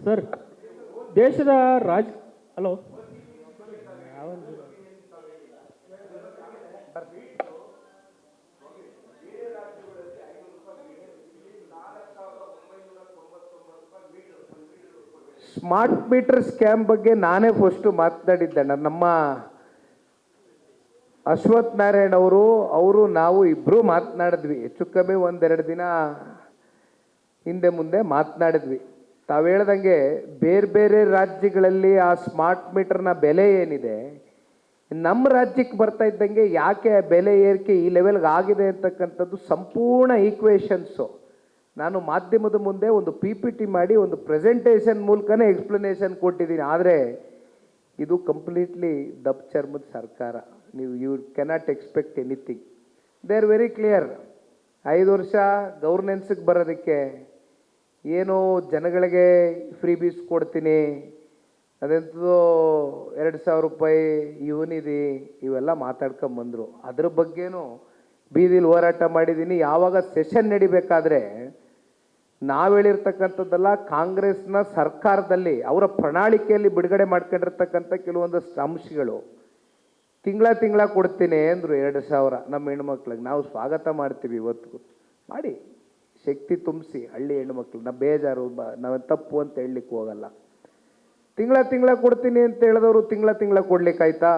Sir ದೇಶದ hello smart meter scam ಬಗ್ಗೆ ನಾನೇ ಫಸ್ಟು ಮಾತನಾಡಿದ್ದೆ. ನಮ್ಮ ಅಶ್ವಥ್ ನಾರಾಯಣ್ ಅವರು ನಾವು ಇಬ್ಬರು ಮಾತನಾಡಿದ್ವಿ. ಹೆಚ್ಚು ಕಮ್ಮಿ ಒಂದೆರಡು ದಿನ ಹಿಂದೆ ಮುಂದೆ ಮಾತನಾಡಿದ್ವಿ. ತಾವು ಹೇಳ್ದಂಗೆ ಬೇರೆ ಬೇರೆ ರಾಜ್ಯಗಳಲ್ಲಿ ಆ ಸ್ಮಾರ್ಟ್ ಮೀಟರ್ನ ಬೆಲೆ ಏನಿದೆ, ನಮ್ಮ ರಾಜ್ಯಕ್ಕೆ ಬರ್ತಾ ಇದ್ದಂಗೆ ಯಾಕೆ ಬೆಲೆ ಏರಿಕೆ ಈ ಲೆವೆಲ್ಗೆ ಆಗಿದೆ ಅಂತಕ್ಕಂಥದ್ದು ಸಂಪೂರ್ಣ ಈಕ್ವೇಷನ್ಸು ನಾನು ಮಾಧ್ಯಮದ ಮುಂದೆ ಒಂದು PPT ಮಾಡಿ ಒಂದು ಪ್ರೆಸೆಂಟೇಷನ್ ಮೂಲಕನೇ ಎಕ್ಸ್ಪ್ಲನೇಷನ್ ಕೊಟ್ಟಿದ್ದೀನಿ. ಆದರೆ ಇದು ಕಂಪ್ಲೀಟ್ಲಿ ದಪ್ಪ ಚರ್ಮದ ಸರ್ಕಾರ. You cannot expect anything. They are very clear. 5 ವರ್ಷ ಗೌರ್ನೆನ್ಸಿಗೆ ಬರೋದಕ್ಕೆ ಏನೋ ಜನಗಳಿಗೆ ಫ್ರೀ ಬೀಸ್ ಕೊಡ್ತೀನಿ, ಅದೆಂಥದ್ದು 2,000 ರೂಪಾಯಿ ಯುವನಿಧಿ ಇವೆಲ್ಲ ಮಾತಾಡ್ಕೊಂಬಂದರು. ಅದ್ರ ಬಗ್ಗೆನೂ ಬೀದಿಲಿ ಹೋರಾಟ ಮಾಡಿದ್ದೀನಿ. ಯಾವಾಗ ಸೆಷನ್ ನಡಿಬೇಕಾದ್ರೆ ನಾವು ಹೇಳಿರ್ತಕ್ಕಂಥದ್ದೆಲ್ಲ ಕಾಂಗ್ರೆಸ್ನ ಸರ್ಕಾರದಲ್ಲಿ ಅವರ ಪ್ರಣಾಳಿಕೆಯಲ್ಲಿ ಬಿಡುಗಡೆ ಮಾಡ್ಕೊಂಡಿರ್ತಕ್ಕಂಥ ಕೆಲವೊಂದಷ್ಟು ಅಂಶಗಳು. ತಿಂಗಳ ಕೊಡ್ತೀನಿ ಅಂದರು 2,000 ನಮ್ಮ ಹೆಣ್ಮಕ್ಳಿಗೆ. ನಾವು ಸ್ವಾಗತ ಮಾಡ್ತೀವಿ. ಇವತ್ತು ಮಾಡಿ, ಶಕ್ತಿ ತುಂಬಿಸಿ ಹಳ್ಳಿ ಹೆಣ್ಮಕ್ಳು. ನಾವು ಬೇಜಾರು ನಾವು ತಪ್ಪು ಅಂತ ಹೇಳಲಿಕ್ಕೆ ಹೋಗಲ್ಲ. ತಿಂಗಳ ಕೊಡ್ತೀನಿ ಅಂತ ಹೇಳಿದವರು ತಿಂಗಳ ಕೊಡ್ಲಿಕ್ಕಾಯ್ತಾ?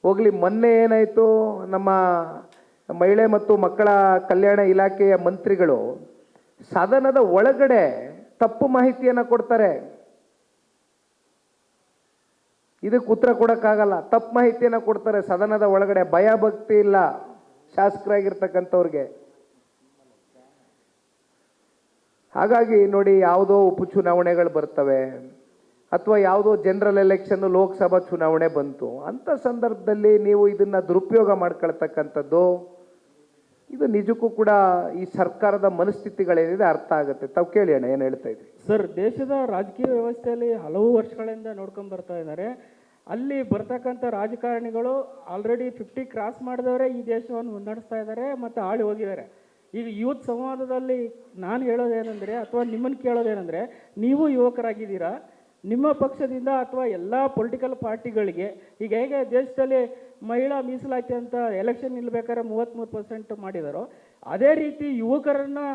ಹೋಗಲಿ, ಮೊನ್ನೆ ಏನಾಯಿತು, ನಮ್ಮ ಮಹಿಳೆ ಮತ್ತು ಮಕ್ಕಳ ಕಲ್ಯಾಣ ಇಲಾಖೆಯ ಮಂತ್ರಿಗಳು ಸದನದ ಒಳಗಡೆ ತಪ್ಪು ಮಾಹಿತಿಯನ್ನು ಕೊಡ್ತಾರೆ. ಇದಕ್ಕೆ ಉತ್ತರ ಕೊಡೋಕ್ಕಾಗಲ್ಲ. ತಪ್ಪು ಮಾಹಿತಿಯನ್ನು ಕೊಡ್ತಾರೆ ಸದನದ ಒಳಗಡೆ. ಭಯ ಭಕ್ತಿ ಇಲ್ಲ ಶಾಸಕರಾಗಿರ್ತಕ್ಕಂಥವ್ರಿಗೆ. ಹಾಗಾಗಿ ನೋಡಿ, ಯಾವುದೋ ಉಪಚುನಾವಣೆಗಳು ಬರ್ತವೆ ಅಥವಾ ಯಾವುದೋ ಜನರಲ್ ಎಲೆಕ್ಷನ್ ಲೋಕಸಭಾ ಚುನಾವಣೆ ಬಂತು, ಅಂಥ ಸಂದರ್ಭದಲ್ಲಿ ನೀವು ಇದನ್ನು ದುರುಪಯೋಗ ಮಾಡ್ಕೊಳ್ತಕ್ಕಂಥದ್ದು ಇದು ನಿಜಕ್ಕೂ ಕೂಡ ಈ ಸರ್ಕಾರದ ಮನಸ್ಥಿತಿಗಳೇನಿದೆ ಅರ್ಥ ಆಗುತ್ತೆ. ತಾವು ಕೇಳಿ ಅಣ್ಣ ಏನು ಹೇಳ್ತಾ ಇದ್ರಿ. ಸರ್, ದೇಶದ ರಾಜಕೀಯ ವ್ಯವಸ್ಥೆಯಲ್ಲಿ ಹಲವು ವರ್ಷಗಳಿಂದ ನೋಡ್ಕೊಂಡು ಬರ್ತಾ ಇದ್ದಾರೆ. ಅಲ್ಲಿ ಬರ್ತಕ್ಕಂಥ ರಾಜಕಾರಣಿಗಳು ಆಲ್ರೆಡಿ 50 ಕ್ರಾಸ್ ಮಾಡಿದವರೇ ಈ ದೇಶವನ್ನು ಮುನ್ನಡೆಸ್ತಾ ಇದ್ದಾರೆ ಮತ್ತು ಆಳಿ ಹೋಗಿದ್ದಾರೆ. ಈಗ ಯೂತ್ ಸಂವಾದದಲ್ಲಿ ನಾನು ಹೇಳೋದೇನೆಂದರೆ, ಅಥವಾ ನಿಮ್ಮನ್ನು ಕೇಳೋದೇನೆಂದರೆ, ನೀವು ಯುವಕರಾಗಿದ್ದೀರಾ, ನಿಮ್ಮ ಪಕ್ಷದಿಂದ ಅಥವಾ ಎಲ್ಲ ಪೊಲಿಟಿಕಲ್ ಪಾರ್ಟಿಗಳಿಗೆ ಈಗ ಹೇಗೆ ದೇಶದಲ್ಲಿ ಮಹಿಳಾ ಮೀಸಲಾತಿ ಅಂತ ಎಲೆಕ್ಷನ್ ನಿಲ್ಬೇಕಾದ್ರೆ 33% ಮಾಡಿದಾರೋ, ಅದೇ ರೀತಿ ಯುವಕರನ್ನು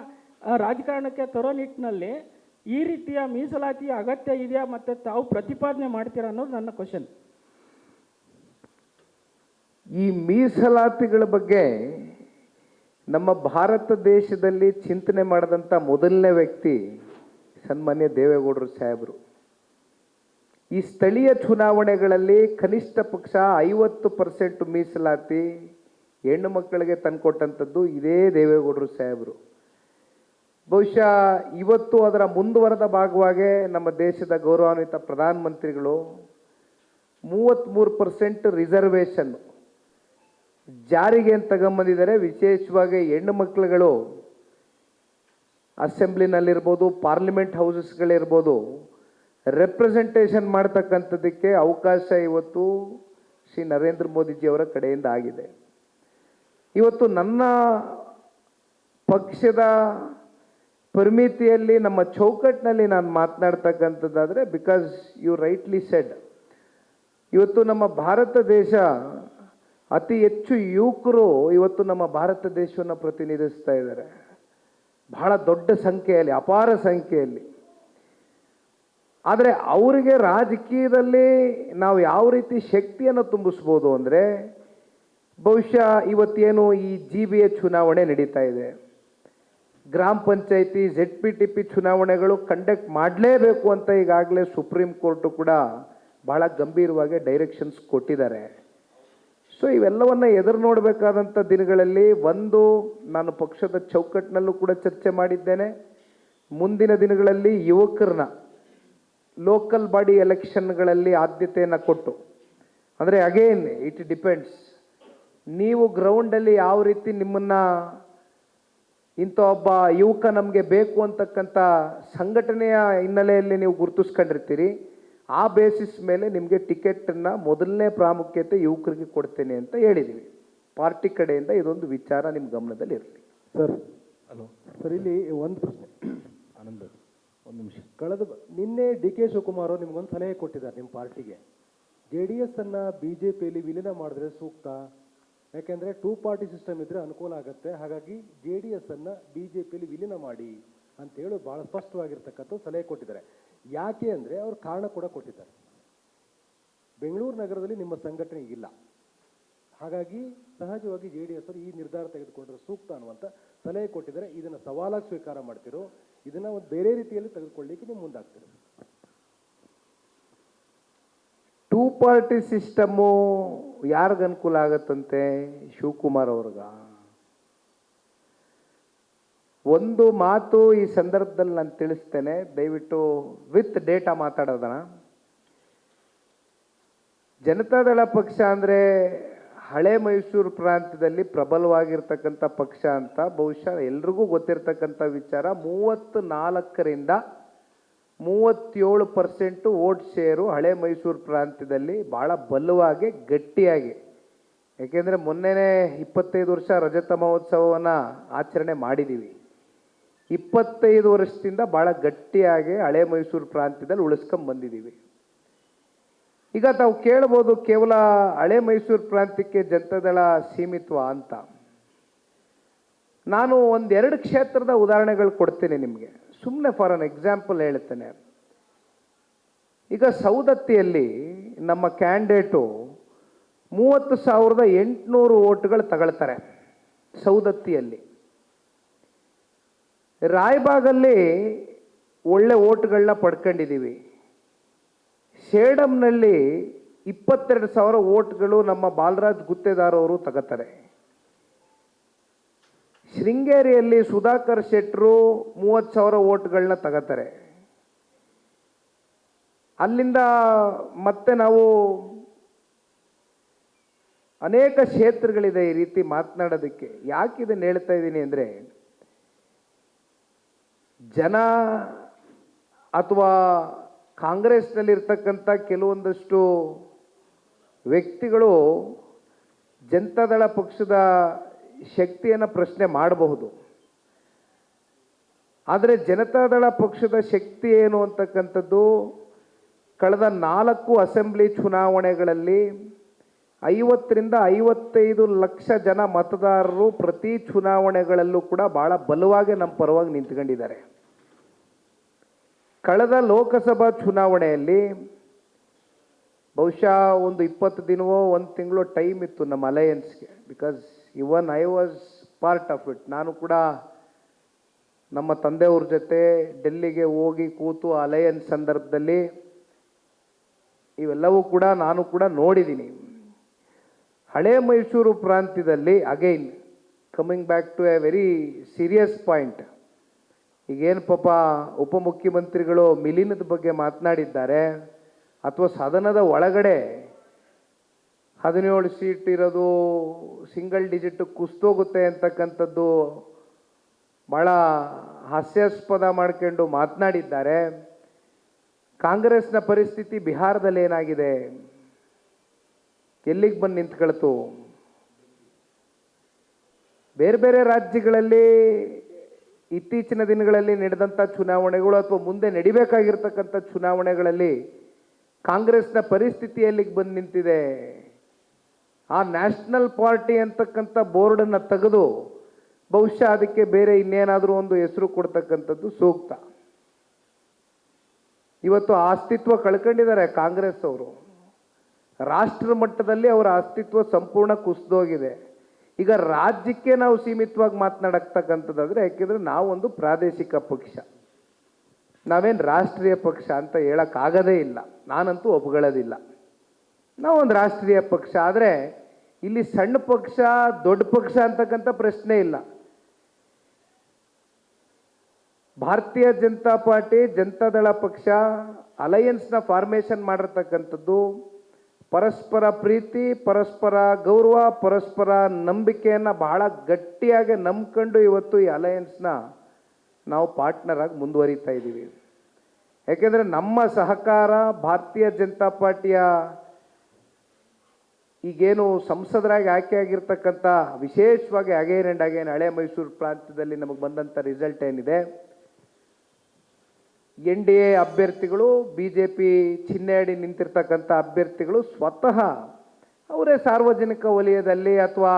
ರಾಜಕಾರಣಕ್ಕೆ ತರೋ ನಿಟ್ಟಿನಲ್ಲಿ ಈ ರೀತಿಯ ಮೀಸಲಾತಿ ಅಗತ್ಯ ಇದೆಯಾ ಮತ್ತು ತಾವು ಪ್ರತಿಪಾದನೆ ಮಾಡ್ತೀರಾ ಅನ್ನೋದು ನನ್ನ ಕ್ವಶನ್. ಈ ಮೀಸಲಾತಿಗಳ ಬಗ್ಗೆ ನಮ್ಮ ಭಾರತ ದೇಶದಲ್ಲಿ ಚಿಂತನೆ ಮಾಡಿದಂಥ ಮೊದಲನೇ ವ್ಯಕ್ತಿ ಸನ್ಮಾನ್ಯ ದೇವೇಗೌಡರು ಸಾಹೇಬರು. ಈ ಸ್ಥಳೀಯ ಚುನಾವಣೆಗಳಲ್ಲಿ ಕನಿಷ್ಠ ಪಕ್ಷ 50% ಮೀಸಲಾತಿ ಹೆಣ್ಣು ಮಕ್ಕಳಿಗೆ ತಂದುಕೊಟ್ಟಂಥದ್ದು ಇದೇ ದೇವೇಗೌಡರು ಸಾಹೇಬರು. ಬಹುಶಃ ಇವತ್ತು ಅದರ ಮುಂದುವರೆದ ಭಾಗವಾಗಿ ನಮ್ಮ ದೇಶದ ಗೌರವಾನ್ವಿತ ಪ್ರಧಾನಮಂತ್ರಿಗಳು 33% ರಿಸರ್ವೇಷನ್ ಜಾರಿಗೆ ಅಂತ ತಗೊಂಬಂದಿದ್ದಾರೆ. ವಿಶೇಷವಾಗಿ ಹೆಣ್ಣು ಮಕ್ಕಳುಗಳು ಅಸೆಂಬ್ಲಿನಲ್ಲಿರ್ಬೋದು, ಪಾರ್ಲಿಮೆಂಟ್ ಹೌಸಸ್ಗಳಿರ್ಬೋದು, ರೆಪ್ರೆಸೆಂಟೇಷನ್ ಮಾಡ್ತಕ್ಕಂಥದ್ದಕ್ಕೆ ಅವಕಾಶ ಇವತ್ತು ಶ್ರೀ ನರೇಂದ್ರ ಮೋದಿಜಿಯವರ ಕಡೆಯಿಂದ ಆಗಿದೆ. ಇವತ್ತು ನನ್ನ ಪಕ್ಷದ ಪರಿಮಿತಿಯಲ್ಲಿ ನಮ್ಮ ಚೌಕಟ್ಟಿನಲ್ಲಿ ನಾನು ಮಾತನಾಡ್ತಕ್ಕಂಥದ್ದಾದರೆ, ಬಿಕಾಸ್ ಯು ರೈಟ್ಲಿ ಸೆಡ್, ಇವತ್ತು ನಮ್ಮ ಭಾರತ ದೇಶ ಅತಿ ಹೆಚ್ಚು ಯುವಕರು ಇವತ್ತು ನಮ್ಮ ಭಾರತ ದೇಶವನ್ನು ಪ್ರತಿನಿಧಿಸ್ತಾ ಇದ್ದಾರೆ. ಬಹಳ ದೊಡ್ಡ ಸಂಖ್ಯೆಯಲ್ಲಿ, ಅಪಾರ ಸಂಖ್ಯೆಯಲ್ಲಿ. ಆದರೆ ಅವರಿಗೆ ರಾಜಕೀಯದಲ್ಲಿ ನಾವು ಯಾವ ರೀತಿ ಶಕ್ತಿಯನ್ನು ತುಂಬಿಸ್ಬೋದು ಅಂದರೆ, ಬಹುಶಃ ಇವತ್ತೇನು ಈ GBA ಚುನಾವಣೆ ನಡೀತಾ ಇದೆ, ಗ್ರಾಮ ಪಂಚಾಯಿತಿ ZPTP ಚುನಾವಣೆಗಳು ಕಂಡಕ್ಟ್ ಮಾಡಲೇಬೇಕು ಅಂತ ಈಗಾಗಲೇ ಸುಪ್ರೀಂ ಕೋರ್ಟು ಕೂಡ ಭಾಳ ಗಂಭೀರವಾಗಿ ಡೈರೆಕ್ಷನ್ಸ್ ಕೊಟ್ಟಿದ್ದಾರೆ. ಸೊ ಇವೆಲ್ಲವನ್ನು ಎದುರು ನೋಡಬೇಕಾದಂಥ ದಿನಗಳಲ್ಲಿ ನಾನು ಪಕ್ಷದ ಚೌಕಟ್ಟಿನಲ್ಲೂ ಕೂಡ ಚರ್ಚೆ ಮಾಡಿದ್ದೇನೆ. ಮುಂದಿನ ದಿನಗಳಲ್ಲಿ ಯುವಕರನ್ನ ಲೋಕಲ್ ಬಾಡಿ ಎಲೆಕ್ಷನ್ಗಳಲ್ಲಿ ಆದ್ಯತೆಯನ್ನು ಕೊಟ್ಟು, ಅಂದರೆ ಅಗೇನ್ ಇಟ್ ಡಿಪೆಂಡ್ಸ್, ನೀವು ಗ್ರೌಂಡಲ್ಲಿ ಯಾವ ರೀತಿ ನಿಮ್ಮನ್ನು ಇಂಥ ಒಬ್ಬ ಯುವಕ ನಮಗೆ ಬೇಕು ಅಂತಕ್ಕಂಥ ಸಂಘಟನೆಯ ಹಿನ್ನೆಲೆಯಲ್ಲಿ ನೀವು ಗುರುತಿಸ್ಕೊಂಡಿರ್ತೀರಿ, ಆ ಬೇಸಿಸ್ ಮೇಲೆ ನಿಮಗೆ ಟಿಕೆಟನ್ನು ಮೊದಲನೇ ಪ್ರಾಮುಖ್ಯತೆ ಯುವಕರಿಗೆ ಕೊಡ್ತೇನೆ ಅಂತ ಹೇಳಿದ್ದೀವಿ. ಪಾರ್ಟಿ ಕಡೆಯಿಂದ ಇದೊಂದು ವಿಚಾರ ನಿಮ್ಮ ಗಮನದಲ್ಲಿ ಇರಲಿ. ಸರ್, ಹಲೋ ಸರ್, ಇಲ್ಲಿ ಒಂದು ಪ್ರಶ್ನೆ. ಆನಂದ್ ಒಂದು ನಿಮಿಷ. ನಿನ್ನೆ ಡಿ ಕೆ ಶಿವಕುಮಾರ್ ಅವರು ನಿಮ್ಗೊಂದು ಸಲಹೆ ಕೊಟ್ಟಿದ್ದಾರೆ ನಿಮ್ಮ ಪಾರ್ಟಿಗೆ. JDS ಅನ್ನು BJPಯಲ್ಲಿ ವಿಲೀನ ಮಾಡಿದ್ರೆ ಸೂಕ್ತ, ಯಾಕೆಂದರೆ 2 ಪಾರ್ಟಿ ಸಿಸ್ಟಮ್ ಇದ್ದರೆ ಅನುಕೂಲ ಆಗುತ್ತೆ, ಹಾಗಾಗಿ JDS ಅನ್ನು BJPಯಲ್ಲಿ ವಿಲೀನ ಮಾಡಿ ಅಂತೇಳಿ ಭಾಳ ಸ್ಪಷ್ಟವಾಗಿರ್ತಕ್ಕಂಥ ಸಲಹೆ ಕೊಟ್ಟಿದ್ದಾರೆ. ಯಾಕೆ ಅಂದರೆ ಅವರು ಕಾರಣ ಕೂಡ ಕೊಟ್ಟಿದ್ದಾರೆ. ಬೆಂಗಳೂರು ನಗರದಲ್ಲಿ ನಿಮ್ಮ ಸಂಘಟನೆ ಇಲ್ಲ, ಹಾಗಾಗಿ ಸಹಜವಾಗಿ JDS ಅವರು ಈ ನಿರ್ಧಾರ ತೆಗೆದುಕೊಂಡ್ರೆ ಸೂಕ್ತ ಅನ್ನುವಂಥ ಸಲಹೆ ಕೊಟ್ಟಿದ್ದಾರೆ. ಇದನ್ನು ಸವಾಲಾಗಿ ಸ್ವೀಕಾರ ಮಾಡ್ತಿರೋ, ಇದನ್ನು ಒಂದು ಬೇರೆ ರೀತಿಯಲ್ಲಿ ತೆಗೆದುಕೊಳ್ಳಿಕ್ಕೆ ನೀವು ಮುಂದಾಗ್ತೀರಿ? 2 ಪಾರ್ಟಿ ಸಿಸ್ಟಮ್ಮು ಯಾರಿಗ ಅನುಕೂಲ ಆಗತ್ತಂತೆ? ಶಿವಕುಮಾರ್ ಅವ್ರಿಗ. ಒಂದು ಮಾತು ಈ ಸಂದರ್ಭದಲ್ಲಿ ನಾನು ತಿಳಿಸ್ತೇನೆ, ದಯವಿಟ್ಟು ವಿತ್ ಡೇಟಾ ಮಾತಾಡೋದಣ. ಜನತಾದಳ ಪಕ್ಷ ಅಂದರೆ ಹಳೆ ಮೈಸೂರು ಪ್ರಾಂತ್ಯದಲ್ಲಿ ಪ್ರಬಲವಾಗಿರ್ತಕ್ಕಂಥ ಪಕ್ಷ ಅಂತ ಬಹುಶಃ ಎಲ್ರಿಗೂ ಗೊತ್ತಿರ್ತಕ್ಕಂಥ ವಿಚಾರ. 34ರಿಂದ 37% ವೋಟ್ ಶೇರು ಹಳೆ ಮೈಸೂರು ಪ್ರಾಂತ್ಯದಲ್ಲಿ ಭಾಳ ಬಲವಾಗಿ ಗಟ್ಟಿಯಾಗಿ. ಯಾಕೆಂದರೆ ಮೊನ್ನೆನೇ 25 ವರ್ಷ ರಜತ ಮಹೋತ್ಸವವನ್ನು ಆಚರಣೆ ಮಾಡಿದ್ದೀವಿ. 25 ವರ್ಷದಿಂದ ಭಾಳ ಗಟ್ಟಿಯಾಗಿ ಹಳೆ ಮೈಸೂರು ಪ್ರಾಂತ್ಯದಲ್ಲಿ ಉಳಿಸ್ಕೊಂಡು ಬಂದಿದ್ದೀವಿ. ಈಗ ತಾವು ಕೇಳ್ಬೋದು, ಕೇವಲ ಹಳೆ ಮೈಸೂರು ಪ್ರಾಂತ್ಯಕ್ಕೆ ಜನತಾದಳ ಸೀಮಿತ್ವ ಅಂತ. ನಾನು 1-2 ಕ್ಷೇತ್ರದ ಉದಾಹರಣೆಗಳು ಕೊಡ್ತೀನಿ ನಿಮಗೆ, ಸುಮ್ಮನೆ ಫಾರ್ ಅನ್ ಎಕ್ಸಾಂಪಲ್ ಹೇಳ್ತೇನೆ. ಈಗ ಸೌದತ್ತಿಯಲ್ಲಿ ನಮ್ಮ ಕ್ಯಾಂಡಿಡೇಟು 30,800 ವೋಟ್ಗಳು ತಗೊಳ್ತಾರೆ ಸೌದತ್ತಿಯಲ್ಲಿ. ರಾಯಬಾಗಲ್ಲಿ ಒಳ್ಳೆ ವೋಟ್ಗಳನ್ನ ಪಡ್ಕೊಂಡಿದ್ದೀವಿ. ಸೇಡಂನಲ್ಲಿ 22,000 ವೋಟ್ಗಳು ನಮ್ಮ ಬಾಲರಾಜ್ ಗುತ್ತೇದಾರ್ ಅವರು ತಗೋತಾರೆ. ಶೃಂಗೇರಿಯಲ್ಲಿ ಸುಧಾಕರ್ ಶೆಟ್ಟರು 30,000 ವೋಟ್ಗಳನ್ನ ತಗೋತಾರೆ. ಅಲ್ಲಿಂದ ಮತ್ತೆ ನಾವು ಅನೇಕ ಕ್ಷೇತ್ರಗಳಿದೆ ಈ ರೀತಿ ಮಾತನಾಡೋದಕ್ಕೆ. ಯಾಕೆ ಇದನ್ನು ಹೇಳ್ತಾ ಇದ್ದೀನಿ ಅಂದರೆ, ಜನ ಅಥವಾ ಕಾಂಗ್ರೆಸ್ನಲ್ಲಿರ್ತಕ್ಕಂಥ ಕೆಲವೊಂದಷ್ಟು ವ್ಯಕ್ತಿಗಳು ಜನತಾದಳ ಪಕ್ಷದ ಶಕ್ತಿಯನ್ನು ಪ್ರಶ್ನೆ ಮಾಡಬಹುದು. ಆದರೆ ಜನತಾದಳ ಪಕ್ಷದ ಶಕ್ತಿ ಏನು ಅಂತಕ್ಕಂಥದ್ದು, ಕಳೆದ 4 ಅಸೆಂಬ್ಲಿ ಚುನಾವಣೆಗಳಲ್ಲಿ 50ರಿಂದ 55 ಲಕ್ಷ ಜನ ಮತದಾರರು ಪ್ರತಿ ಚುನಾವಣೆಗಳಲ್ಲೂ ಕೂಡ ಭಾಳ ಬಲವಾಗಿ ನಮ್ಮ ಪರವಾಗಿ ನಿಂತ್ಕೊಂಡಿದ್ದಾರೆ. ಕಳೆದ ಲೋಕಸಭಾ ಚುನಾವಣೆಯಲ್ಲಿ ಬಹುಶಃ ಒಂದು 20 ದಿನವೋ 1 ತಿಂಗಳು ಟೈಮ್ ಇತ್ತು ನಮ್ಮ ಅಲಯನ್ಸ್ಗೆ. Because even I was part of it. ನಾನು ಕೂಡ ನಮ್ಮ ತಂದೆಯವ್ರ ಜೊತೆ ಡೆಲ್ಲಿಗೆ ಹೋಗಿ ಕೂತು ಅಲಯನ್ಸ್ ಸಂದರ್ಭದಲ್ಲಿ ಇವೆಲ್ಲವೂ ಕೂಡ ನಾನು ಕೂಡ ನೋಡಿದ್ದೀನಿ. ಹಳೆ ಮೈಸೂರು ಪ್ರಾಂತ್ಯದಲ್ಲಿ again coming back to a very serious point. ಈಗೇನು ಪಾಪ ಉಪಮುಖ್ಯಮಂತ್ರಿಗಳು ಮಿಲಿನದ ಬಗ್ಗೆ ಮಾತನಾಡಿದ್ದಾರೆ, ಅಥವಾ ಸದನದ ಒಳಗಡೆ 17 ಸೀಟ್ ಇರೋದು ಸಿಂಗಲ್ ಡಿಜಿಟ್ ಕುಸ್ತೋಗುತ್ತೆ ಅಂತಕ್ಕಂಥದ್ದು ಭಾಳ ಹಾಸ್ಯಾಸ್ಪದ ಮಾಡ್ಕೊಂಡು ಮಾತನಾಡಿದ್ದಾರೆ. ಕಾಂಗ್ರೆಸ್ನ ಪರಿಸ್ಥಿತಿ ಬಿಹಾರದಲ್ಲಿ ಏನಾಗಿದೆ, ಎಲ್ಲಿಗೆ ಬಂದು ನಿಂತ್ಕೊಳ್ತು? ಬೇರೆ ಬೇರೆ ರಾಜ್ಯಗಳಲ್ಲಿ ಇತ್ತೀಚಿನ ದಿನಗಳಲ್ಲಿ ನಡೆದಂಥ ಚುನಾವಣೆಗಳು ಅಥವಾ ಮುಂದೆ ನಡಿಬೇಕಾಗಿರ್ತಕ್ಕಂಥ ಚುನಾವಣೆಗಳಲ್ಲಿ ಕಾಂಗ್ರೆಸ್ನ ಪರಿಸ್ಥಿತಿ ಎಲ್ಲಿಗೆ ಬಂದು ನಿಂತಿದೆ? ಆ ನ್ಯಾಷನಲ್ ಪಾರ್ಟಿ ಅಂತಕ್ಕಂಥ ಬೋರ್ಡನ್ನು ತೆಗೆದು ಬಹುಶಃ ಅದಕ್ಕೆ ಬೇರೆ ಇನ್ನೇನಾದರೂ ಒಂದು ಹೆಸರು ಕೊಡ್ತಕ್ಕಂಥದ್ದು ಸೂಕ್ತ. ಇವತ್ತು ಆ ಅಸ್ತಿತ್ವ ಕಳ್ಕೊಂಡಿದ್ದಾರೆ ಕಾಂಗ್ರೆಸ್ ಅವರು. ರಾಷ್ಟ್ರ ಮಟ್ಟದಲ್ಲಿ ಅವರ ಅಸ್ತಿತ್ವ ಸಂಪೂರ್ಣ ಕುಸಿದೋಗಿದೆ. ಈಗ ರಾಜ್ಯಕ್ಕೆ ನಾವು ಸೀಮಿತವಾಗಿ ಮಾತನಾಡತಕ್ಕಂಥದ್ದಾದರೆ, ಯಾಕೆಂದರೆ ನಾವೊಂದು ಪ್ರಾದೇಶಿಕ ಪಕ್ಷ, ನಾವೇನು ರಾಷ್ಟ್ರೀಯ ಪಕ್ಷ ಅಂತ ಹೇಳೋಕ್ಕಾಗದೇ ಇಲ್ಲ. ನಾನಂತೂ ಒಪ್ಕೊಳ್ಳೋದಿಲ್ಲ. ನಾವೊಂದು ರಾಷ್ಟ್ರೀಯ ಪಕ್ಷ. ಆದರೆ ಇಲ್ಲಿ ಸಣ್ಣ ಪಕ್ಷ ದೊಡ್ಡ ಪಕ್ಷ ಅಂತಕ್ಕಂಥ ಪ್ರಶ್ನೆ ಇಲ್ಲ. ಭಾರತೀಯ ಜನತಾ ಪಾರ್ಟಿ, ಜನತಾದಳ ಪಕ್ಷ ಅಲಯನ್ಸ್ನ ಫಾರ್ಮೇಷನ್ ಮಾಡಿರ್ತಕ್ಕಂಥದ್ದು ಪರಸ್ಪರ ಪ್ರೀತಿ, ಪರಸ್ಪರ ಗೌರವ, ಪರಸ್ಪರ ನಂಬಿಕೆಯನ್ನು ಬಹಳ ಗಟ್ಟಿಯಾಗಿ ನಂಬ್ಕೊಂಡು ಇವತ್ತು ಈ ಅಲಯನ್ಸ್ನ ನಾವು ಪಾರ್ಟ್ನರ್ ಆಗಿ ಮುಂದುವರಿತಾ ಇದ್ದೀವಿ. ಯಾಕೆಂದರೆ ನಮ್ಮ ಸಹಕಾರ ಭಾರತೀಯ ಜನತಾ ಪಾರ್ಟಿಯ ಈಗೇನು ಸಂಸದರಾಗಿ ಆಯ್ಕೆಯಾಗಿರ್ತಕ್ಕಂಥ, ವಿಶೇಷವಾಗಿ ಅಗೈನ್ ಹಳೆ ಮೈಸೂರು ಪ್ರಾಂತ್ಯದಲ್ಲಿ ನಮಗೆ ಬಂದಂಥ ರಿಸಲ್ಟ್ ಏನಿದೆ, NDA ಅಭ್ಯರ್ಥಿಗಳು, BJP ಚಿಹ್ನೆಯಡಿ ನಿಂತಿರ್ತಕ್ಕಂಥ ಅಭ್ಯರ್ಥಿಗಳು ಸ್ವತಃ ಅವರೇ ಸಾರ್ವಜನಿಕ ವಲಯದಲ್ಲಿ ಅಥವಾ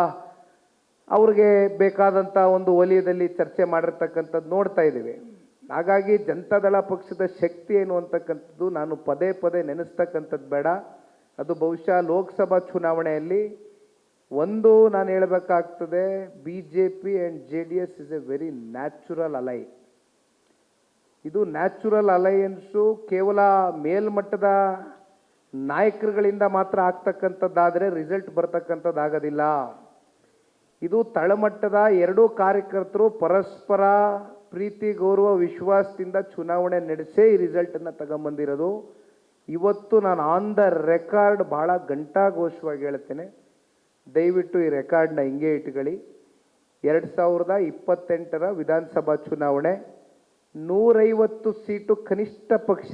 ಅವ್ರಿಗೆ ಬೇಕಾದಂಥ ಒಂದು ವಲಯದಲ್ಲಿ ಚರ್ಚೆ ಮಾಡಿರ್ತಕ್ಕಂಥದ್ದು ನೋಡ್ತಾ ಇದ್ದೀವಿ. ಹಾಗಾಗಿ ಜನತಾದಳ ಪಕ್ಷದ ಶಕ್ತಿ ಏನು ಅಂತಕ್ಕಂಥದ್ದು ನಾನು ಪದೇ ಪದೇ ನೆನೆಸ್ತಕ್ಕಂಥದ್ದು ಬೇಡ. ಅದು ಬಹುಶಃ ಲೋಕಸಭಾ ಚುನಾವಣೆಯಲ್ಲಿ ಒಂದು ನಾನು ಹೇಳಬೇಕಾಗ್ತದೆ, BJP and JDS is a very natural ally. ಇದು ನ್ಯಾಚುರಲ್ ಅಲೈಯನ್ಸು ಕೇವಲ ಮೇಲ್ಮಟ್ಟದ ನಾಯಕರುಗಳಿಂದ ಮಾತ್ರ ಆಗ್ತಕ್ಕಂಥದ್ದಾದರೆ ರಿಸಲ್ಟ್ ಬರ್ತಕ್ಕಂಥದ್ದಾಗೋದಿಲ್ಲ. ಇದು ತಳಮಟ್ಟದ ಎರಡೂ ಕಾರ್ಯಕರ್ತರು ಪರಸ್ಪರ ಪ್ರೀತಿ, ಗೌರವ, ವಿಶ್ವಾಸದಿಂದ ಚುನಾವಣೆ ನಡೆಸೇ ಈ ರಿಸಲ್ಟನ್ನು ತಗೊಂಬಂದಿರೋದು. ಇವತ್ತು ನಾನು ಆನ್ ದ ರೆಕಾರ್ಡ್ ಭಾಳ ಘಂಟಾಘೋಷವಾಗಿ ಹೇಳ್ತೇನೆ, ದಯವಿಟ್ಟು ಈ ರೆಕಾರ್ಡ್ನ ಹಿಂಗೆ ಇಟ್ಕೊಳ್ಳಿ. 2028 ವಿಧಾನಸಭಾ ಚುನಾವಣೆ 150 ಸೀಟು ಕನಿಷ್ಠ ಪಕ್ಷ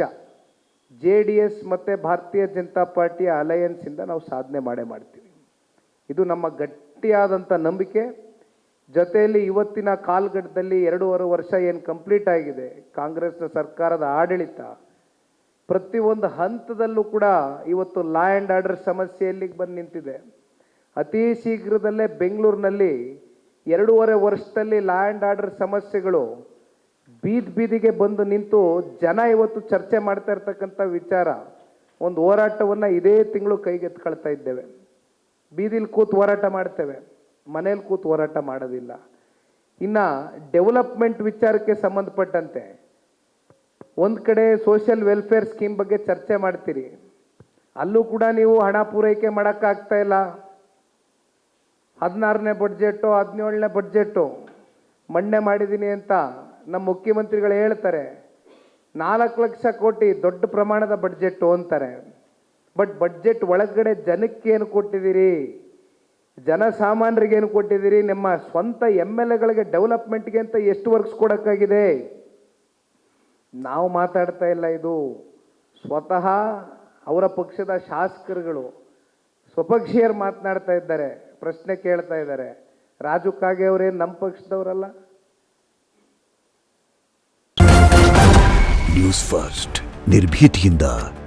JDS ಮತ್ತು ಭಾರತೀಯ ಜನತಾ ಪಾರ್ಟಿಯ ಅಲಯನ್ಸಿಂದ ನಾವು ಸಾಧನೆ ಮಾಡ್ತೀವಿ. ಇದು ನಮ್ಮ ಗಟ್ಟಿಯಾದಂಥ ನಂಬಿಕೆ. ಜೊತೆಯಲ್ಲಿ ಇವತ್ತಿನ ಕಾಲಘಟ್ಟದಲ್ಲಿ 2.5 ವರ್ಷ ಏನು ಕಂಪ್ಲೀಟ್ ಆಗಿದೆ ಕಾಂಗ್ರೆಸ್ನ ಸರ್ಕಾರದ ಆಡಳಿತ, ಪ್ರತಿಯೊಂದು ಹಂತದಲ್ಲೂ ಕೂಡ ಇವತ್ತು ಲಾ ಆ್ಯಂಡ್ ಆರ್ಡರ್ ಸಮಸ್ಯೆ ಎಲ್ಲಿಗೆ ಬಂದು ನಿಂತಿದೆ. ಅತಿ ಶೀಘ್ರದಲ್ಲೇ ಬೆಂಗಳೂರಿನಲ್ಲಿ 2.5 ವರ್ಷದಲ್ಲಿ ಲಾ ಆ್ಯಂಡ್ ಆರ್ಡರ್ ಸಮಸ್ಯೆಗಳು ಬೀದಿಗೆ ಬಂದು ನಿಂತು ಜನ ಇವತ್ತು ಚರ್ಚೆ ಮಾಡ್ತಾ ಇರ್ತಕ್ಕಂಥ ವಿಚಾರ, ಒಂದು ಹೋರಾಟವನ್ನು ಇದೇ ತಿಂಗಳು ಕೈಗೆತ್ಕೊಳ್ತಾ ಇದ್ದೇವೆ. ಬೀದಿಲಿ ಕೂತು ಹೋರಾಟ ಮಾಡ್ತೇವೆ, ಮನೇಲಿ ಕೂತು ಹೋರಾಟ ಮಾಡೋದಿಲ್ಲ. ಇನ್ನು ಡೆವಲಪ್ಮೆಂಟ್ ವಿಚಾರಕ್ಕೆ ಸಂಬಂಧಪಟ್ಟಂತೆ ಒಂದು ಕಡೆ ಸೋಷಿಯಲ್ ವೆಲ್ಫೇರ್ ಸ್ಕೀಮ್ ಬಗ್ಗೆ ಚರ್ಚೆ ಮಾಡ್ತೀರಿ, ಅಲ್ಲೂ ಕೂಡ ನೀವು ಹಣ ಪೂರೈಕೆ ಮಾಡೋಕ್ಕಾಗ್ತಾ ಇಲ್ಲ. 16ನೇ ಬಡ್ಜೆಟು 17ನೇ ಬಡ್ಜೆಟು ಮಂಡನೆ ಮಾಡಿದ್ದೀನಿ ಅಂತ ನಮ್ಮ ಮುಖ್ಯಮಂತ್ರಿಗಳು ಹೇಳ್ತಾರೆ. 4 ಲಕ್ಷ ಕೋಟಿ ದೊಡ್ಡ ಪ್ರಮಾಣದ ಬಡ್ಜೆಟ್ಟು ಅಂತಾರೆ. ಬಟ್ ಬಡ್ಜೆಟ್ ಒಳಗಡೆ ಜನಕ್ಕೆ ಏನು ಕೊಟ್ಟಿದ್ದೀರಿ, ಜನಸಾಮಾನ್ಯರಿಗೆ ಏನು ಕೊಟ್ಟಿದ್ದೀರಿ, ನಿಮ್ಮ ಸ್ವಂತ MLAಗಳಿಗೆ ಡೆವಲಪ್ಮೆಂಟ್ಗೆ ಅಂತ ಎಷ್ಟು ವರ್ಕ್ಸ್ ಕೊಡೋಕ್ಕಾಗಿದೆ? ನಾವು ಮಾತಾಡ್ತಾ ಇಲ್ಲ. ಇದು ಸ್ವತಃ ಅವರ ಪಕ್ಷದ ಶಾಸಕರುಗಳು ಸ್ವಪಕ್ಷೀಯರು ಮಾತನಾಡ್ತಾ ಇದ್ದಾರೆ, ಪ್ರಶ್ನೆ ಕೇಳ್ತಾ ಇದ್ದಾರೆ. ರಾಜು ಕಾಗೆ ಅವರೇನು ನಮ್ಮ ಪಕ್ಷದವರಲ್ಲ. ನ್ಯೂಸ್ ಫಸ್ಟ್ ನಿರ್ಭೀತಿಯಿಂದ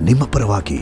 ನಿಮ್ಮ ಪರವಾಗಿ.